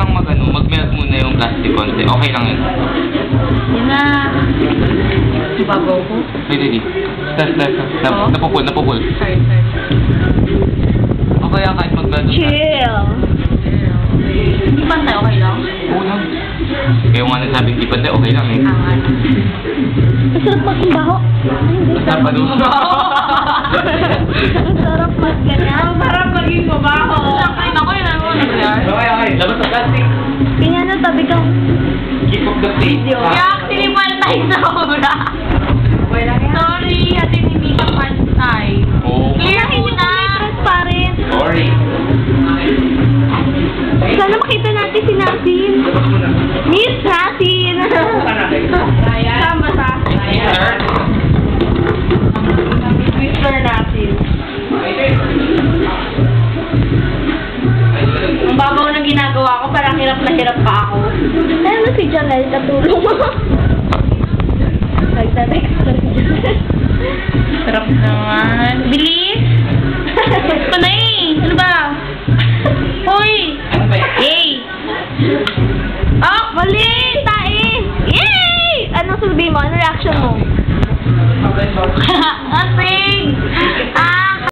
lang mag-melt muna yung plastic konti. Okay lang yun. Yan na. Babaw ko. Pwede di. Napupul. Sorry. Okay lang kahit mag-melt. Chill. Hindi pantay, okay lang? Oo lang. Kaya nga nasabing di pantay, okay lang eh. Masarap maging baho. Masarap pa doon. Masarap mag-ganyan. Masarap maging mabaho. Kain ako yun. Okay. Labas sa plastic. Kanya na tabi kang Keep up the pace. kaya actually pantay sa ura. Sorry, atin hindi ka pantay. Oo. Clear mo na. Transparent. Sorry. Sana makita natin si Nasin. Miss Nasin. Sama sa Sir? Mr. Nasin. Ang babaw ng ginagawa ko, parang hirap na hirap pa ako. Ayun na si Janelle, katulong mo. Nagtatext na si Janelle. Sarap naman. Bilis! Ito na eh! Ano ba? Hoy! Yay! Oh! Mali! Tae! Yay! Anong sabihin mo? Ano reaction mo?